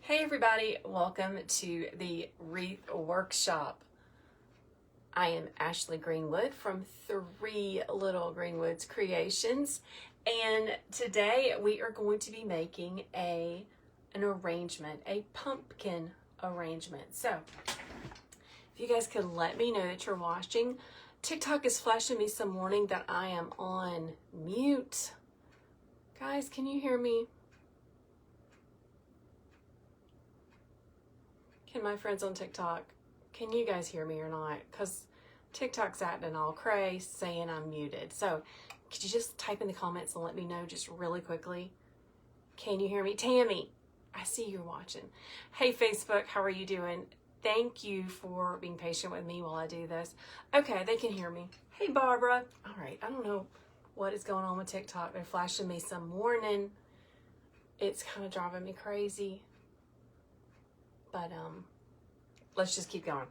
Hey everybody, welcome to the Wreath Workshop. I am Ashley Greenwood from Three Little Greenwoods Creations, and today we are going to be making an arrangement, a pumpkin arrangement. So, if you guys could let me know that you're watching. TikTok is flashing me some warning that I am on mute. Guys, can you hear me? Can my friends on TikTok, can you guys hear me or not? Because TikTok's acting all cray saying I'm muted. So could you just type in the comments and let me know just really quickly? Can you hear me? Tammy, I see you're watching. Hey Facebook, how are you doing? Thank you for being patient with me while I do this. Okay, they can hear me. Hey Barbara. All right, I don't know what is going on with TikTok. They're flashing me some warning. It's kind of driving me crazy. But let's just keep going.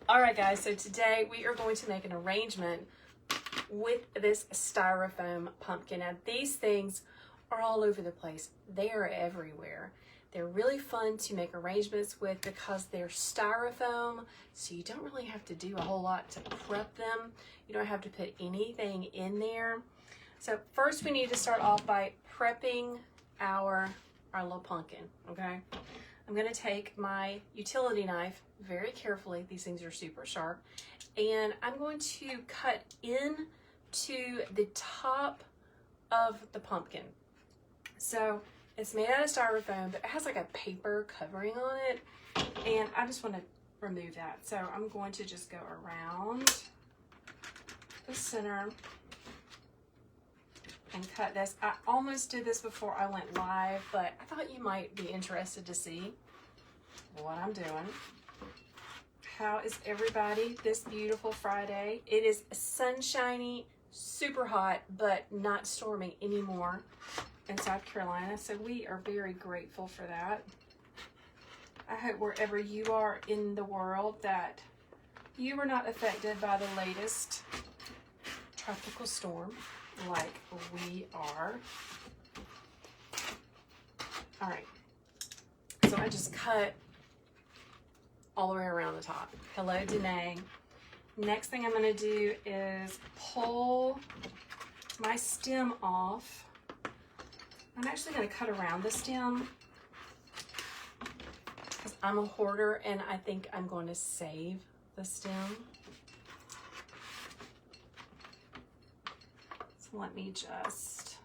All right, guys, so today we are going to make an arrangement with this styrofoam pumpkin. Now, these things are all over the place. They are everywhere. They're really fun to make arrangements with because they're styrofoam, so you don't really have to do a whole lot to prep them. You don't have to put anything in there. So first we need to start off by prepping our little pumpkin, okay? I'm going to take my utility knife very carefully. These things are super sharp. And I'm going to cut into the top of the pumpkin. So it's made out of styrofoam, but it has like a paper covering on it. And I just want to remove that. So I'm going to just go around the center and cut this. I almost did this before I went live, but I thought you might be interested to see what I'm doing. How is everybody this beautiful Friday? It is sunshiny, super hot, but not storming anymore in South Carolina, so we are very grateful for that. I hope wherever you are in the world that you are not affected by the latest tropical storm like we are. All right, so I just cut all the way around the top. Hello, Danae. Next thing I'm gonna do is pull my stem off. I'm actually gonna cut around the stem because I'm a hoarder and I think I'm going to save the stem. So let me just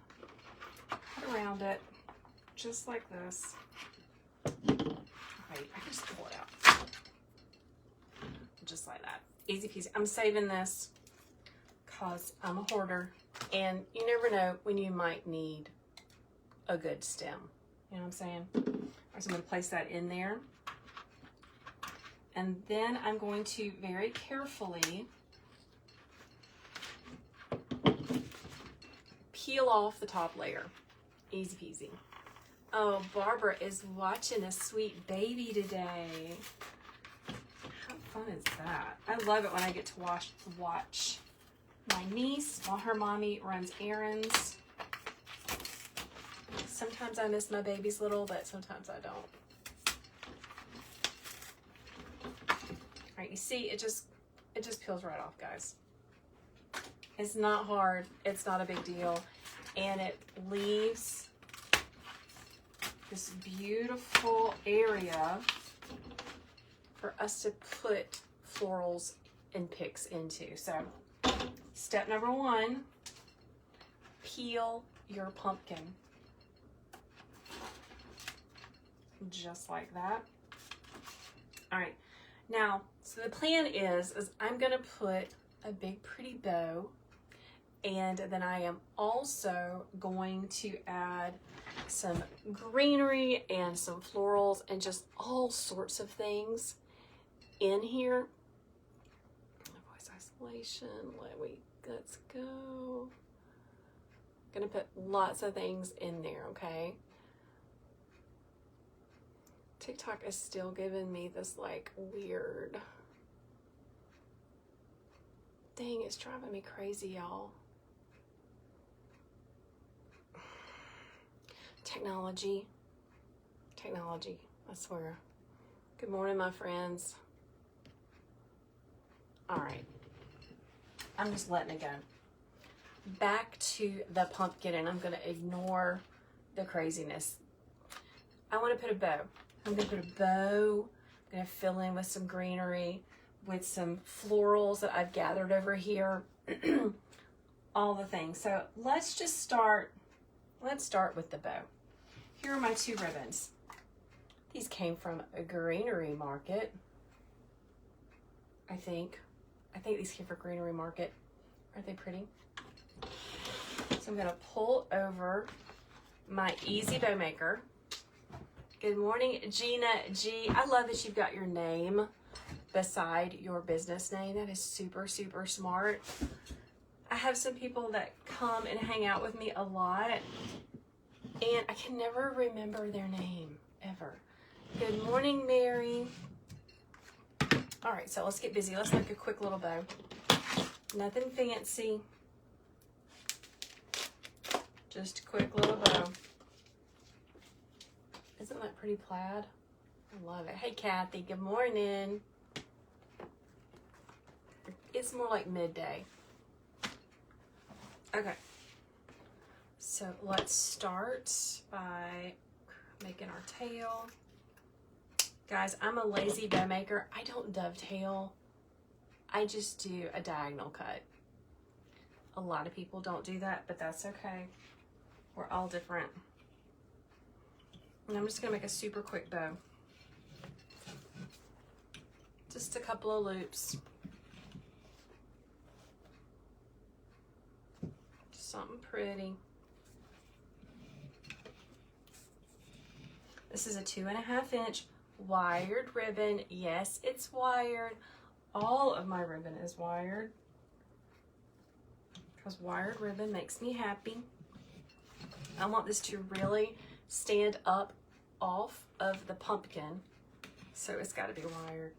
cut around it just like this. Wait, I can just pull it out. Just like that. Easy peasy. I'm saving this because I'm a hoarder and you never know when you might need a good stem. You know what I'm saying? All right, so I'm going to place that in there. And then I'm going to very carefully peel off the top layer. Easy peasy. Oh, Barbara is watching a sweet baby today. How fun is that? I love it when I get to watch my niece while her mommy runs errands. Sometimes I miss my babies little, but sometimes I don't. All right, you see, it just peels right off, guys. It's not hard. It's not a big deal. And it leaves this beautiful area for us to put florals and picks into. So step number one, peel your pumpkin. Just like that. All right, now, so the plan is I'm gonna put a big pretty bow, and then I am also going to add some greenery and some florals and just all sorts of things in here. Voice isolation, let's go. Gonna put lots of things in there, okay? TikTok is still giving me this like weird, dang, it's driving me crazy, y'all. Technology. I swear. Good morning, my friends. All right. I'm just letting it go. Back to the pumpkin, and I'm going to ignore the craziness. I want to put a bow. I'm going to put a bow. I'm going to fill in with some greenery, with some florals that I've gathered over here. All the things. So let's just start. Let's start with the bow. Here are my 2 ribbons. These came from a greenery market. I think these came from Greenery Market. Aren't they pretty? So I'm gonna pull over my Easy Bow Maker. Good morning, Gina G. I love that you've got your name beside your business name. That is super, super smart. I have some people that come and hang out with me a lot, and I can never remember their name, ever. Good morning, Mary. All right, so let's get busy. Let's make a quick little bow. Nothing fancy. Just a quick little bow. Isn't that pretty plaid? I love it. Hey, Kathy, good morning. It's more like midday. Okay. So let's start by making our tail. Guys, I'm a lazy bow maker. I don't dovetail. I just do a diagonal cut. A lot of people don't do that, but that's okay. We're all different. And I'm just gonna make a super quick bow. Just a couple of loops. Just something pretty. This is a 2.5 inch wired ribbon. Yes, it's wired. All of my ribbon is wired because wired ribbon makes me happy. I want this to really stand up off of the pumpkin, so it's got to be wired.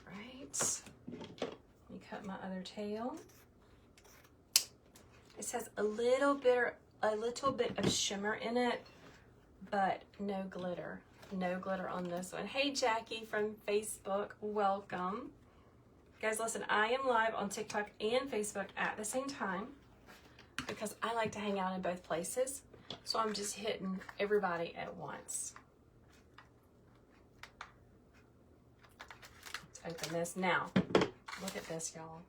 All right, let me cut my other tail. It has a little bit of shimmer in it, but no glitter. No glitter on this one. Hey, Jackie from Facebook, welcome. Guys, listen, I am live on TikTok and Facebook at the same time because I like to hang out in both places. So I'm just hitting everybody at once. Let's open this. Now, look at this, y'all.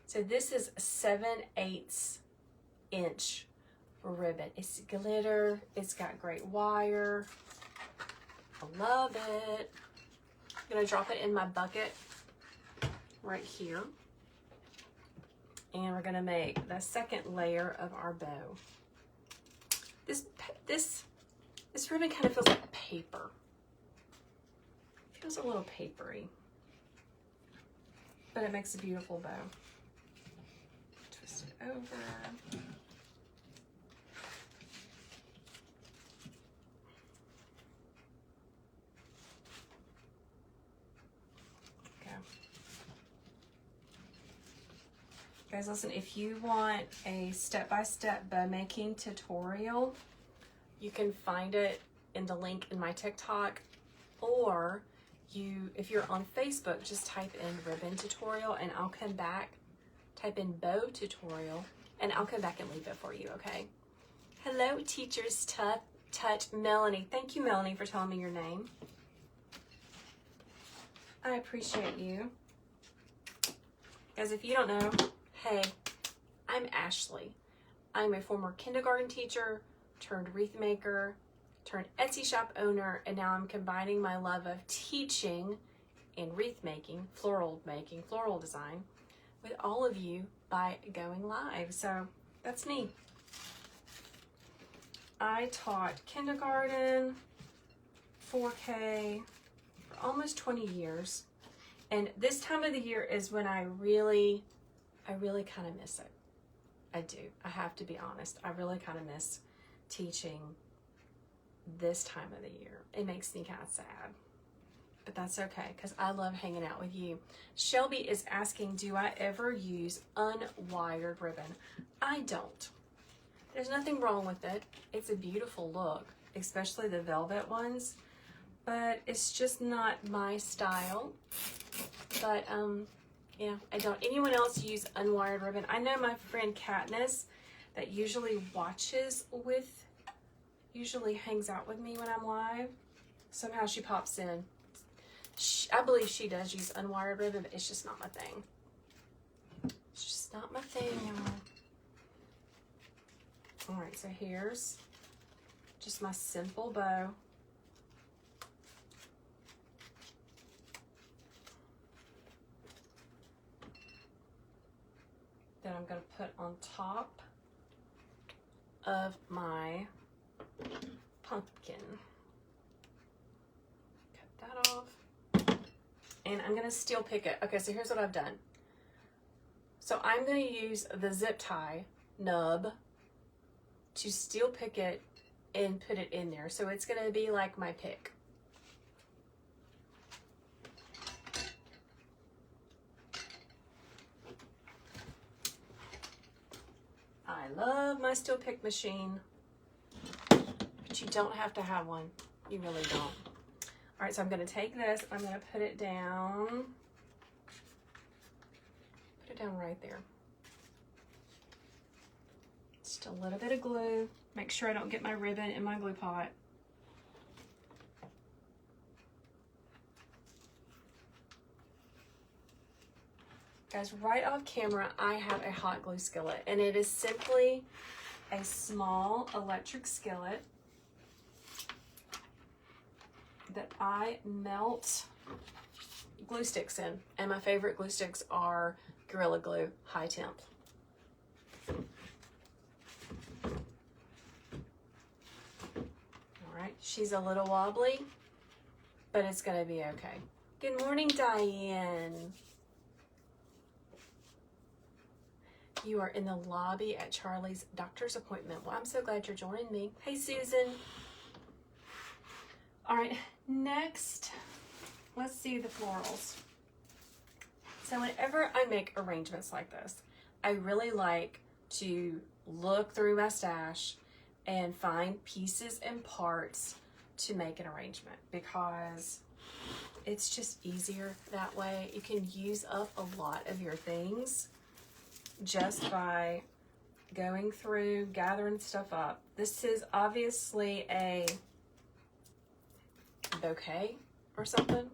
So this is 7/8 inch ribbon. It's glitter. It's got great wire. I love it. I'm gonna drop it in my bucket right here. And we're gonna make the second layer of our bow. This ribbon kind of feels like paper. It feels a little papery, but it makes a beautiful bow. Twist it over. Guys, listen, if you want a step-by-step bow making tutorial, you can find it in the link in my TikTok, or if you're on Facebook, just type in ribbon tutorial and I'll come back, type in bow tutorial, and I'll come back and leave it for you, okay? Hello, Teachers Touch, Melanie. Thank you, Melanie, for telling me your name. I appreciate you. Guys, if you don't know, hey, I'm Ashley. I'm a former kindergarten teacher, turned wreath maker, turned Etsy shop owner, and now I'm combining my love of teaching and wreath making, floral design, with all of you by going live. So that's me. I taught kindergarten, 4K, for almost 20 years. And this time of the year is when I really kind of miss it. I do. I have to be honest. I really kind of miss teaching this time of the year. It makes me kind of sad. But that's okay, because I love hanging out with you. Shelby is asking, do I ever use unwired ribbon? I don't. There's nothing wrong with it. It's a beautiful look, especially the velvet ones, but it's just not my style. But yeah, I don't. Anyone else use unwired ribbon? I know my friend Katniss that usually hangs out with me when I'm live. Somehow she pops in. I believe she does use unwired ribbon, but it's just not my thing. It's just not my thing, y'all. All right, so here's just my simple bow. That I'm going to put on top of my pumpkin. Cut that off. And I'm going to steel pick it. Okay, so here's what I've done. So I'm going to use the zip tie nub to steel pick it and put it in there. So it's going to be like my pick. I love my steel pick machine, but you don't have to have one. You really don't. All right, so I'm going to take this, I'm going to put it down. Put it down right there. Just a little bit of glue. Make sure I don't get my ribbon in my glue pot. Guys, right off camera, I have a hot glue skillet, and it is simply a small electric skillet that I melt glue sticks in. And my favorite glue sticks are Gorilla Glue High Temp. All right, she's a little wobbly, but it's gonna be okay. Good morning, Diane. You are in the lobby at Charlie's doctor's appointment. Well, I'm so glad you're joining me. Hey, Susan. All right, next, let's see the florals. So whenever I make arrangements like this, I really like to look through my stash and find pieces and parts to make an arrangement, because it's just easier that way. You can use up a lot of your things just by going through, gathering stuff up. This is obviously a bouquet or something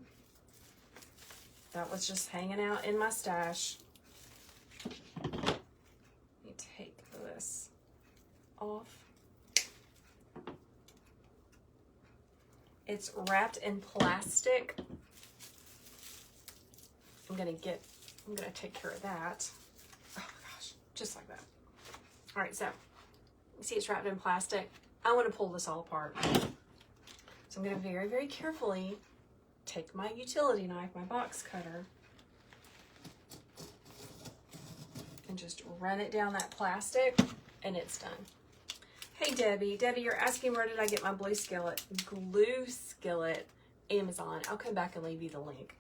that was just hanging out in my stash. Let me take this off. It's wrapped in plastic. I'm gonna take care of that. Oh gosh, just like that. All right, so you see it's wrapped in plastic. I want to pull this all apart. So I'm going to very, very carefully take my utility knife, my box cutter, and just run it down that plastic, and it's done. Hey Debbie. Debbie, you're asking where did I get my blue skillet? Glue skillet, Amazon. I'll come back and leave you the link.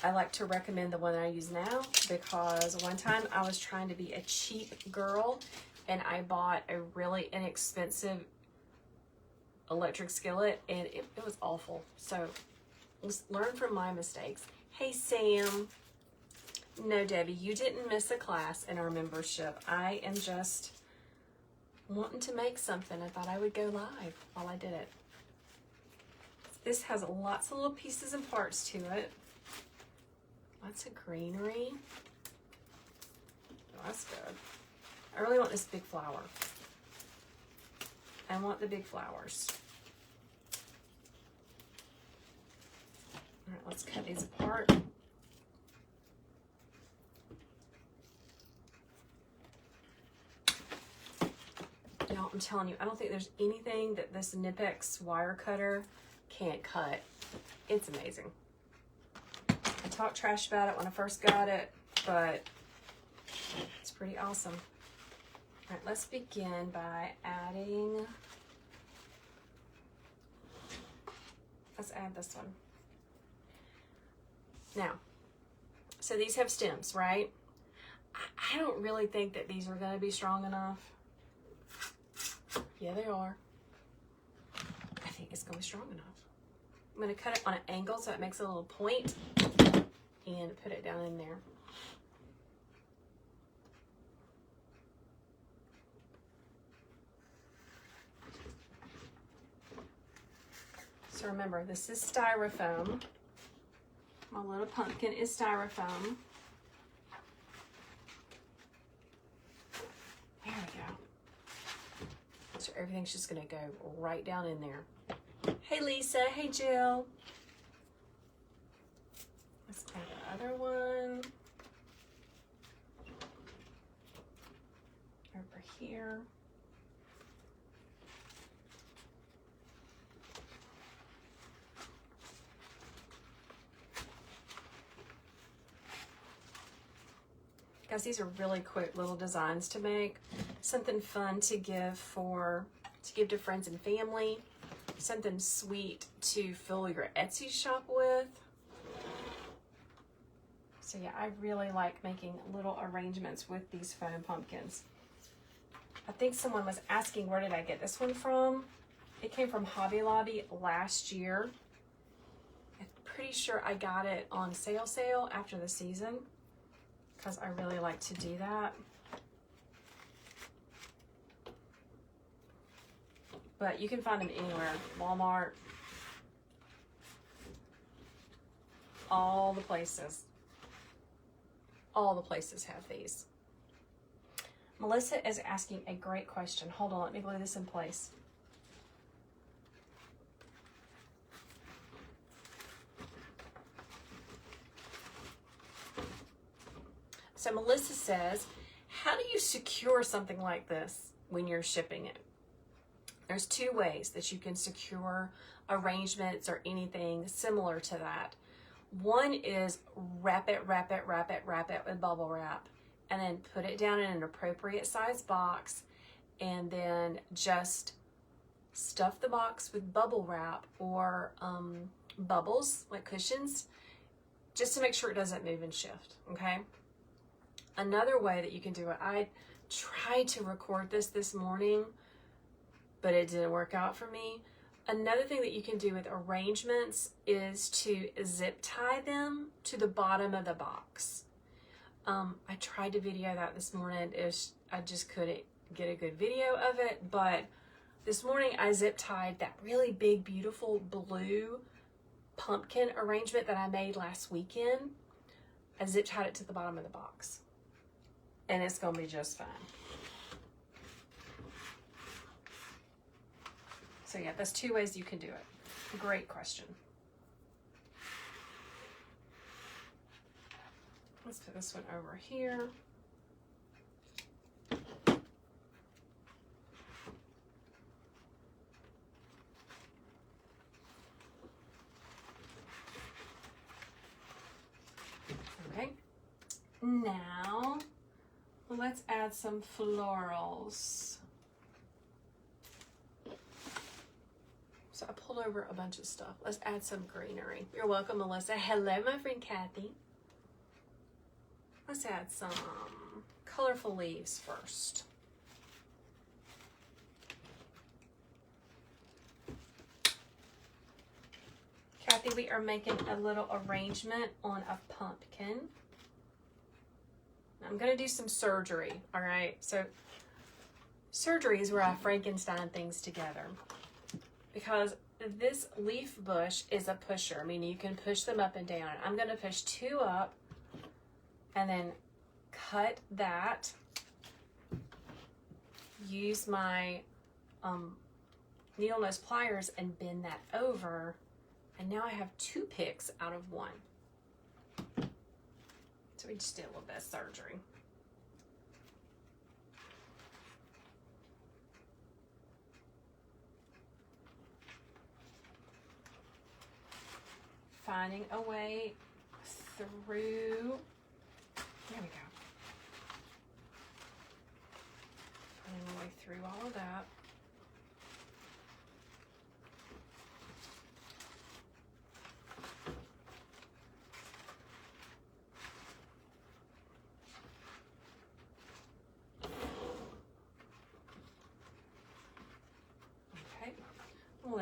I like to recommend the one I use now, because one time I was trying to be a cheap girl and I bought a really inexpensive electric skillet, and it was awful. So let's learn from my mistakes. Hey Sam. No, Debbie, you didn't miss a class in our membership. I am just wanting to make something. I thought I would go live while I did it. This has lots of little pieces and parts to it. Lots of greenery. Oh, that's good. I really want this big flower. I want the big flowers. All right, let's cut these apart. Y'all, I'm telling you, I don't think there's anything that this Knipex wire cutter can't cut. It's amazing. I talked trash about it when I first got it, but it's pretty awesome. All right, let's begin by adding, let's add this one. Now, so these have stems, right? I I don't really think that these are going to be strong enough. Yeah, they are. I think it's going to be strong enough. I'm going to cut it on an angle so it makes a little point and put it down in there. So remember, this is styrofoam. My little pumpkin is styrofoam. There we go. So everything's just gonna go right down in there. Hey Lisa, hey Jill. Let's add the other one. Over here. Guys, these are really quick little designs to make. Something fun to give to friends and family. Something sweet to fill your Etsy shop with. So yeah, I really like making little arrangements with these foam pumpkins. I think someone was asking, where did I get this one from? It came from Hobby Lobby last year. I'm pretty sure I got it on sale after the season, because I really like to do that. But you can find them anywhere. Walmart. All the places. All the places have these. Melissa is asking a great question. Hold on, let me glue this in place. So Melissa says, how do you secure something like this when you're shipping it? There's two ways that you can secure arrangements or anything similar to that. One is wrap it with bubble wrap, and then put it down in an appropriate size box, and then just stuff the box with bubble wrap or bubbles, like cushions, just to make sure it doesn't move and shift, okay? Another way that you can do it, I tried to record this morning, but it didn't work out for me. Another thing that you can do with arrangements is to zip tie them to the bottom of the box. I tried to video that this morning. I just couldn't get a good video of it, but this morning I zip tied that really big, beautiful blue pumpkin arrangement that I made last weekend. I zip tied it to the bottom of the box, and it's gonna be just fine. So yeah, that's two ways you can do it. Great question. Let's put this one over here. Okay. Now, let's add some florals. So I pulled over a bunch of stuff. Let's add some greenery. You're welcome, Melissa. Hello, my friend Kathy. Let's add some colorful leaves first. Kathy, we are making a little arrangement on a pumpkin. I'm gonna do some surgery, all right? So surgery is where I Frankenstein things together, because this leaf bush is a pusher. I mean, you can push them up and down. I'm gonna push two up and then cut that. Use my needle nose pliers and bend that over. And now I have two picks out of one. So we just did a little bit of surgery. Finding a way through. There we go. Finding a way through all of that.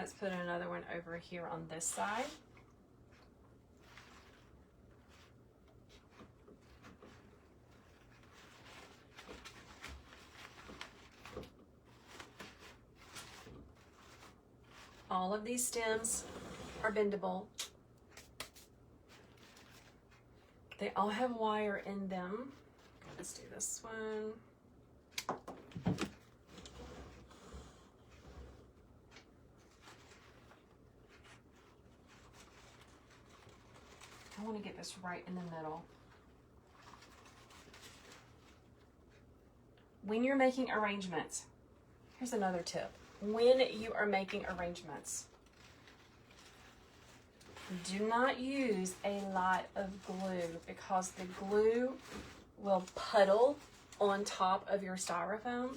let's put another one over here on this side. All of these stems are bendable. They all have wire in them. Let's do this one. I want to get this right in the middle. When you're making arrangements, here's another tip. When you are making arrangements, do not use a lot of glue because the glue will puddle on top of your styrofoam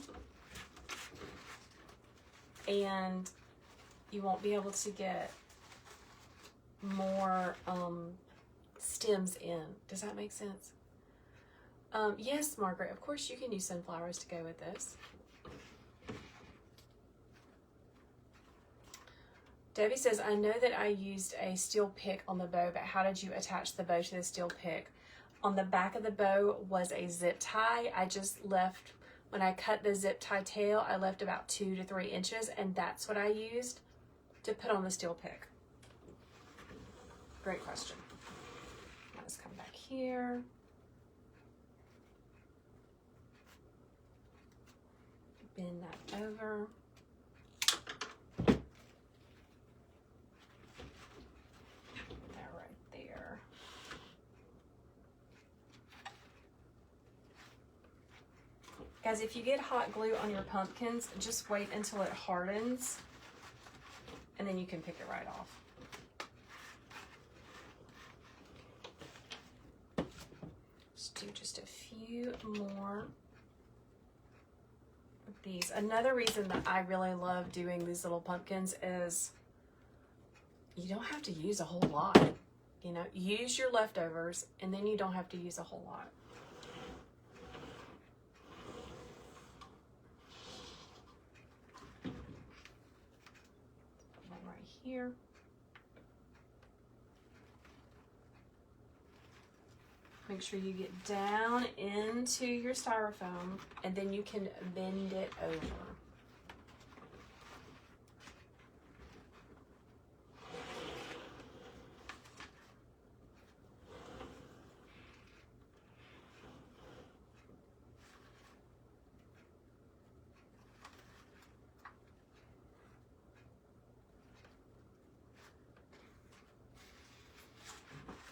and you won't be able to get more stems in. Does that make sense? Yes, Margaret, of course you can use sunflowers to go with this. Debbie says, I know that I used a steel pick on the bow, but how did you attach the bow to the steel pick? On the back of the bow was a zip tie. I just left, when I cut the zip tie tail, I left about 2 to 3 inches, and that's what I used to put on the steel pick. Great question. Let's come back here. Bend that over. Guys, if you get hot glue on your pumpkins, just wait until it hardens and then you can pick it right off. Let's do just a few more of these. Another reason that I really love doing these little pumpkins is you don't have to use a whole lot. You know, use your leftovers and then you don't have to use a whole lot. Here. Make sure you get down into your styrofoam and then you can bend it over.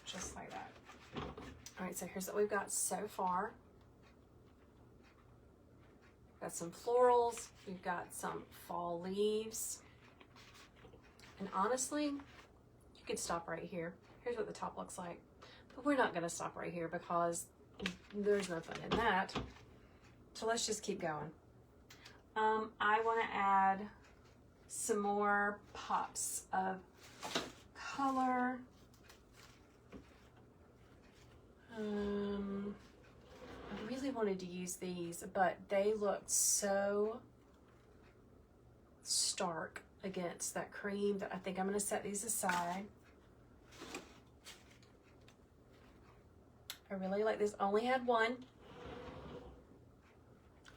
Just like that. All right, so here's what we've got so far. Got some florals, we've got some fall leaves. And honestly, you could stop right here. Here's what the top looks like. But we're not gonna stop right here because there's no fun in that. So let's just keep going. I wanna add some more pops of color. I really wanted to use these, but they looked so stark against that cream that I think I'm going to set these aside. I really like this. Only had one.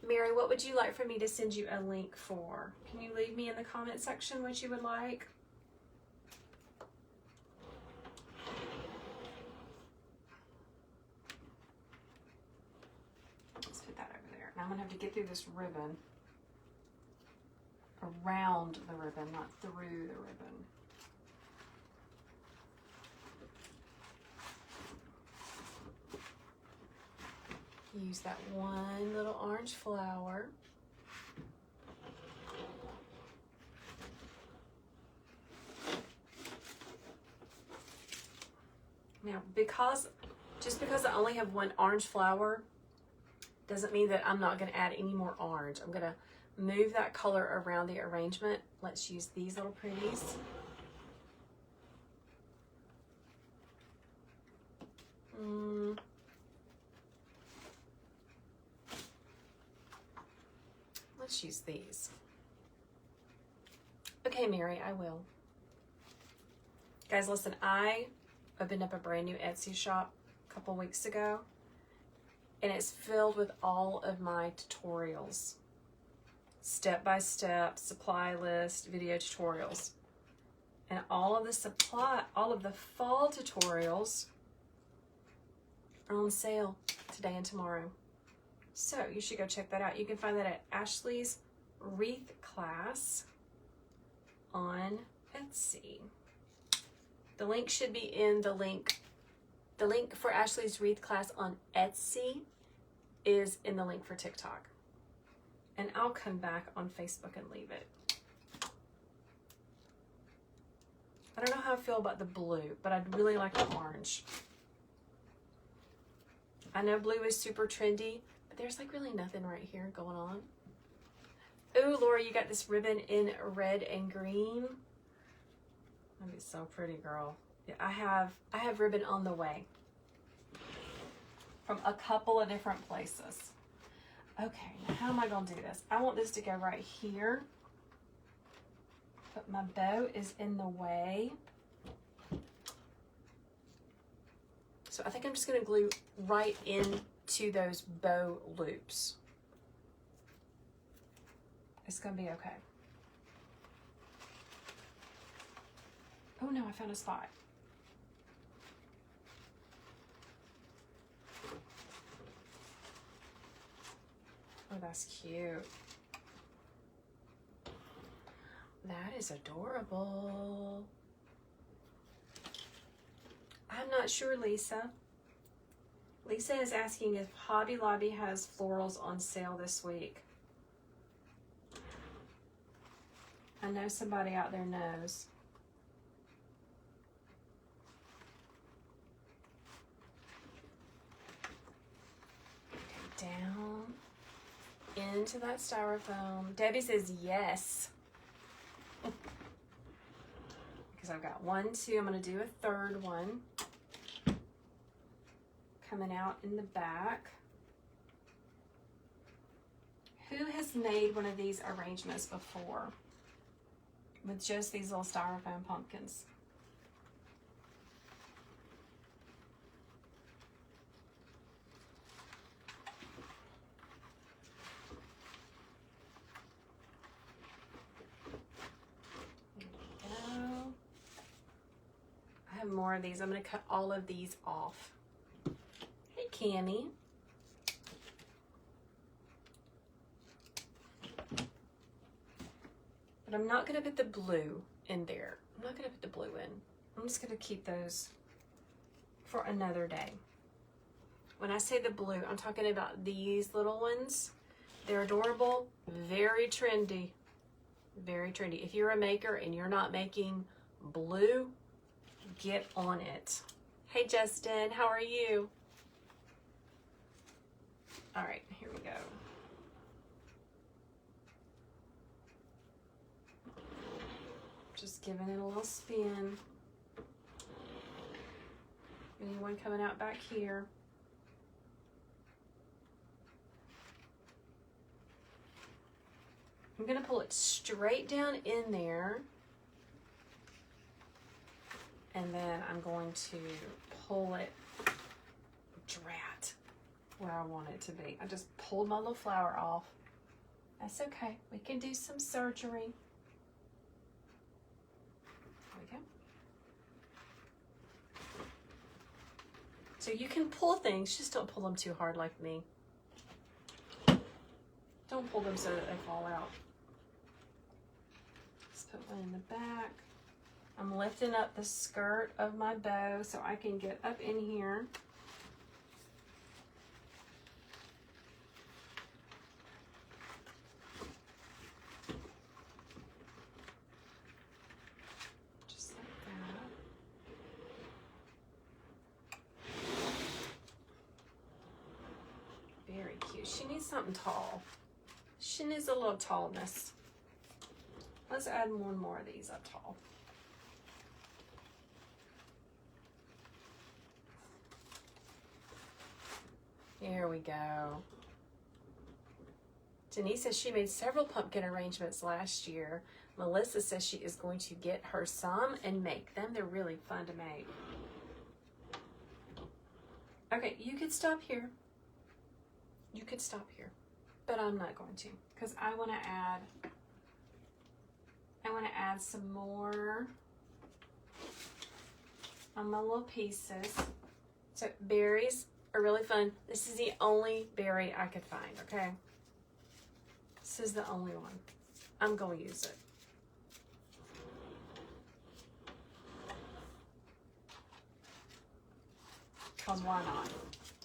Mary, what would you like for me to send you a link for? Can you leave me in the comment section what you would like? I'm gonna have to get through this ribbon, around the ribbon, not through the ribbon. Use that one little orange flower. Now, just because I only have one orange flower, doesn't mean that I'm not going to add any more orange. I'm going to move that color around the arrangement. Let's use these little pretties. Let's use these. Okay. Okay, Mary, I will. Guys, listen, I opened up a brand new Etsy shop a couple weeks ago, and it's filled with all of my tutorials. Step-by-step, supply list, video tutorials. And all of the fall tutorials are on sale today and tomorrow. So you should go check that out. You can find that at Ashley's Wreath class on Etsy. The link should be in the link. The link for Ashley's Wreath class on Etsy is in the link for TikTok. And I'll come back on Facebook and leave it. I don't know how I feel about the blue, but I'd really like the orange. I know blue is super trendy, but there's like really nothing right here going on. Ooh, Laura, you got this ribbon in red and green. That'd be so pretty, girl. Yeah, I have ribbon on the way from a couple of different places. Okay, now how am I gonna do this? I want this to go right here, but my bow is in the way. So I think I'm just gonna glue right into those bow loops. It's gonna be okay. Oh no, I found a spot. Oh, that's cute. That is adorable. I'm not sure, Lisa. Lisa is asking if Hobby Lobby has florals on sale this week. I know somebody out there knows. Okay, down into that styrofoam. Debbie says yes. Because I've got 1, 2, I'm going to do a third one. Coming out in the back. Who has made one of these arrangements before? With just these little styrofoam pumpkins. More of these. I'm going to cut all of these off. Hey, Cammie. But I'm not going to put the blue in there. I'm not going to put the blue in. I'm just going to keep those for another day. When I say the blue, I'm talking about these little ones. They're adorable, very trendy. Very trendy. If you're a maker and you're not making blue, get on it. Hey Justin, how are you? All right, here we go. Just giving it a little spin. Anyone coming out back here? I'm gonna pull it straight down in there. And then I'm going to pull it drat where I want it to be. I just pulled my little flower off. That's okay. We can do some surgery. There we go. So you can pull things, just don't pull them too hard like me. Don't pull them so that they fall out. Just put one in the back. I'm lifting up the skirt of my bow so I can get up in here. Just like that. Very cute. She needs something tall. She needs a little tallness. Let's add one more of these up tall. Here we go. Denise says she made several pumpkin arrangements last year. Melissa says she is going to get her some and make them. They're really fun to make. Okay, you could stop here. You could stop here, but I'm not going to because I want to add some more on my little pieces. So berries are really fun. This is the only berry I could find, okay? This is the only one. I'm going to use it. Because why not?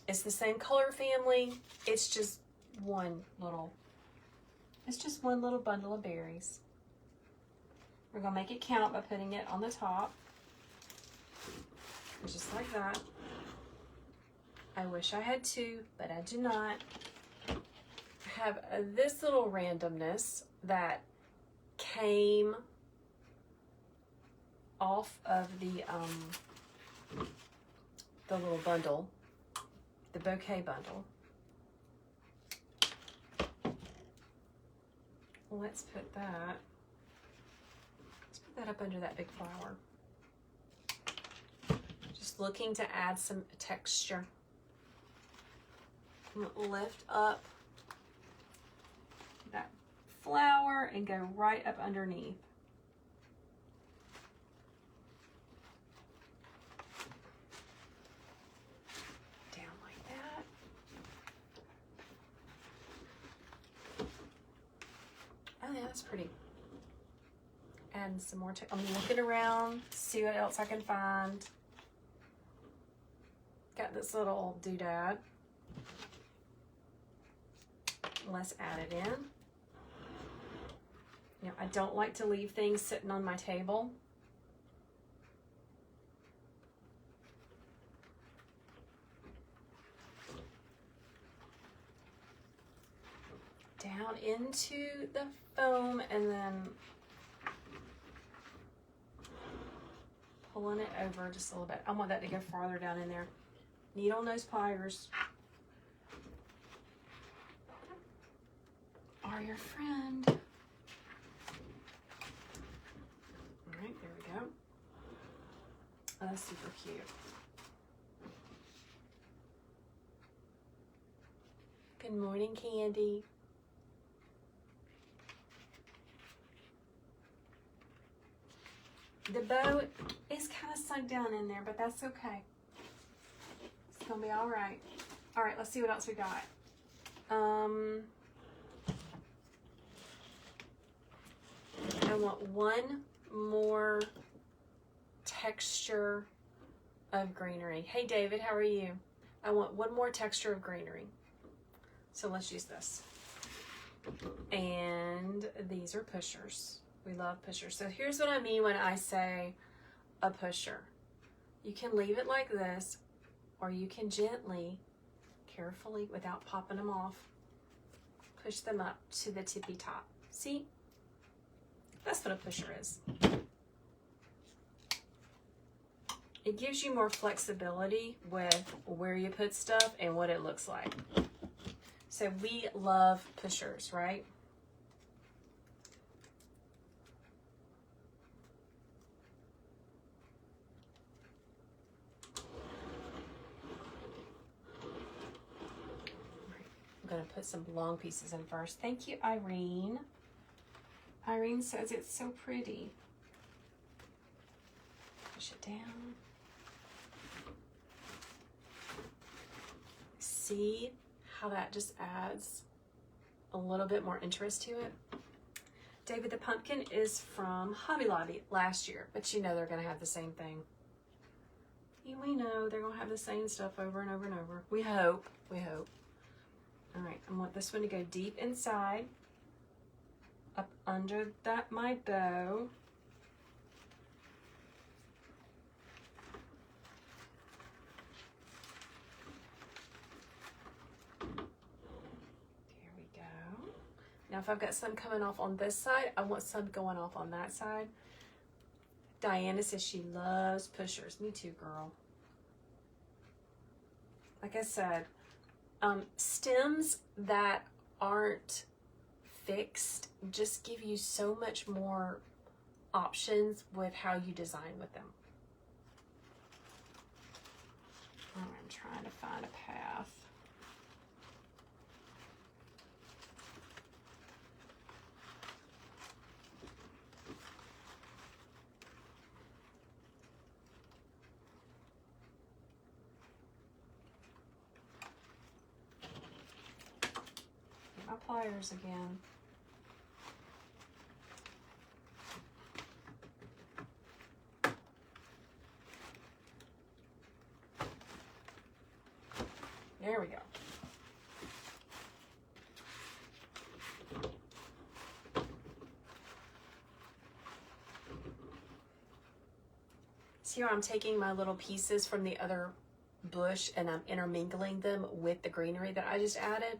It's the same color family. It's just one little bundle of berries. We're going to make it count by putting it on the top. Just like that. I wish I had two, but I do not. I have this little randomness that came off of the little bundle, the bouquet bundle. Let's put that up under that big flower. Just looking to add some texture. I'm gonna lift up that flower and go right up underneath. Down like that. Oh yeah, that's pretty. Add some more. I'm looking around, see what else I can find. Got this little doodad. Let's add it in. You know, I don't like to leave things sitting on my table. Down into the foam and then pulling it over just a little bit. I want that to go farther down in there. Needle nose pliers are your friend. All right, there we go. Oh, that's super cute. Good morning, Candy. The bow is kind of sunk down in there, but that's okay. It's gonna be all right. All right, let's see what else we got. I want one more texture of greenery. Hey, David, how are you? I want one more texture of greenery. So let's use this. And these are pushers. We love pushers. So here's what I mean when I say a pusher. You can leave it like this, or you can gently, carefully, without popping them off, push them up to the tippy top. See? That's what a pusher is. It gives you more flexibility with where you put stuff and what it looks like. So we love pushers, right? I'm going to put some long pieces in first. Thank you, Irene. Irene says it's so pretty. Push it down. See how that just adds a little bit more interest to it? David, the pumpkin is from Hobby Lobby last year, but you know they're going to have the same thing. We know they're going to have the same stuff over and over and over. We hope. We hope. All right, I want this one to go deep inside, up under that my bow. There we go. Now if I've got some coming off on this side, I want some going off on that side. Diana says she loves pushers. Me too, girl. Like I said, stems that aren't fixed just give you so much more options with how you design with them. I'm trying to find a path. Get my pliers again. There we go. See how I'm taking my little pieces from the other bush and I'm intermingling them with the greenery that I just added?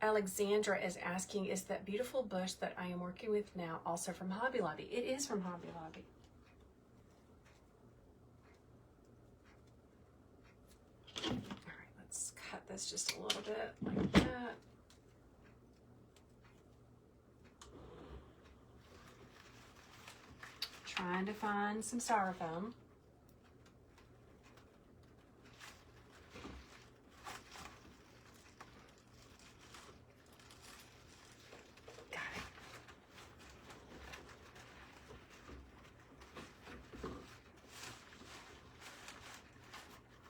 Alexandra is asking, is that beautiful bush that I am working with now also from Hobby Lobby? It is from Hobby Lobby. Cut this just a little bit like that. Trying to find some styrofoam. Got it.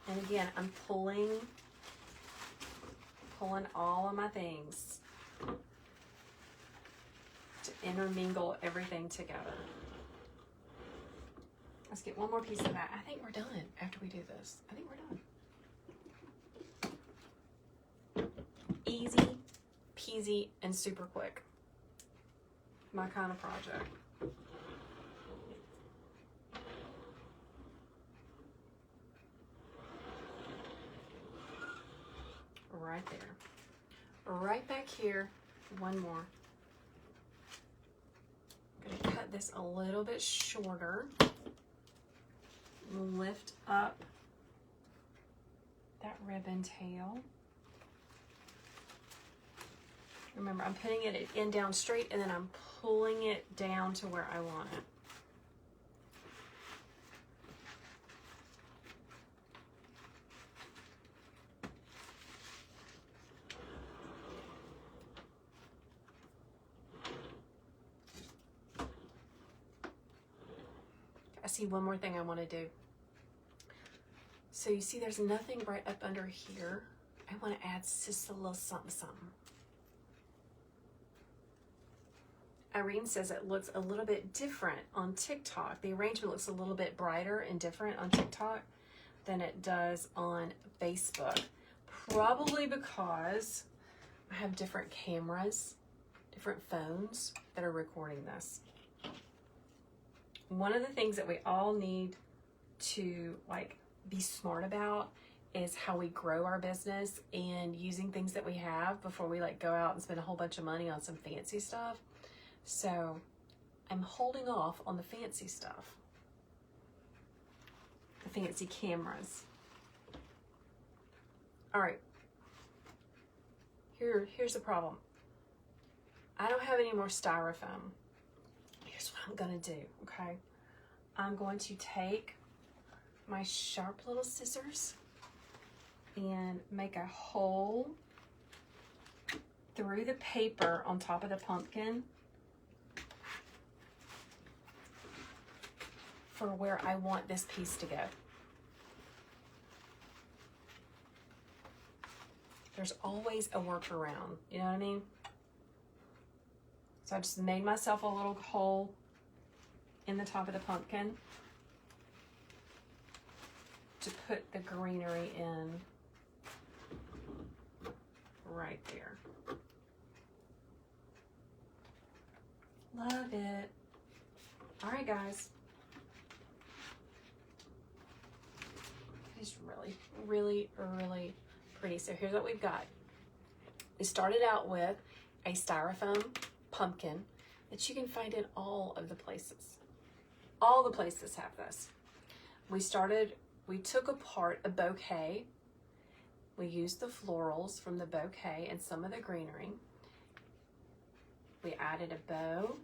And again, I'm pulling all of my things to intermingle everything together. Let's get one more piece of that. I think we're done after we do this. I think we're done. Easy peasy and super quick. My kind of project. Right there. Right back here, one more. I'm gonna cut this a little bit shorter. Lift up that ribbon tail. Remember, I'm putting it in down straight and then I'm pulling it down to where I want it. I see one more thing I want to do. So you see there's nothing right up under here. I want to add just a little something something. Irene says it looks a little bit different on TikTok. The arrangement looks a little bit brighter and different on TikTok than it does on Facebook. Probably because I have different cameras, different phones that are recording this. One of the things that we all need to be smart about is how we grow our business and using things that we have before we go out and spend a whole bunch of money on some fancy stuff. So I'm holding off on the fancy stuff, the fancy cameras. All right, here's the problem. I don't have any more styrofoam. Here's what I'm gonna do, okay? I'm going to take my sharp little scissors and make a hole through the paper on top of the pumpkin for where I want this piece to go. There's always a workaround, you know what I mean? So I just made myself a little hole in the top of the pumpkin to put the greenery in right there. Love it. All right, guys. It's really, really, really pretty. So here's what we've got. We started out with a styrofoam pumpkin that you can find in all of the places. All the places have this. We took apart a bouquet. We used the florals from the bouquet and some of the greenery. We added a bow.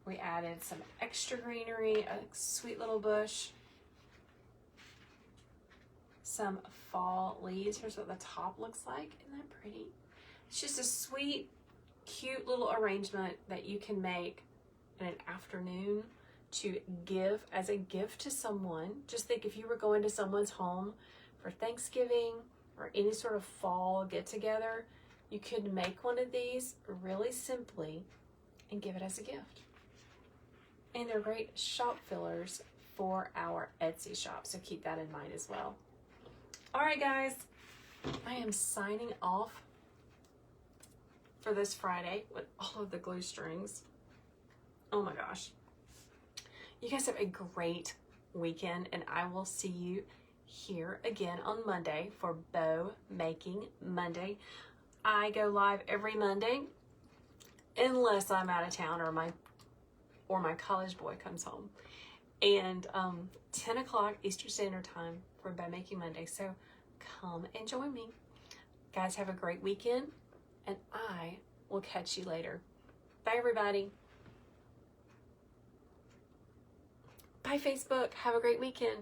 We added some extra greenery, a sweet little bush, some fall leaves. Here's what the top looks like. Isn't that pretty? It's just a sweet, cute little arrangement that you can make in an afternoon to give as a gift to someone. Just think if you were going to someone's home for Thanksgiving or any sort of fall get together, you could make one of these really simply and give it as a gift. And they're great shop fillers for our Etsy shop, so keep that in mind as well. All right, guys, I am signing off for this Friday with all of the glue strings. Oh my gosh. You guys have a great weekend, and I will see you here again on Monday for Bow Making Monday. I go live every Monday unless I'm out of town or my college boy comes home. And 10 o'clock Eastern Standard Time for Bow Making Monday. So come and join me. Guys, have a great weekend, and I will catch you later. Bye, everybody. Bye, Facebook. Have a great weekend.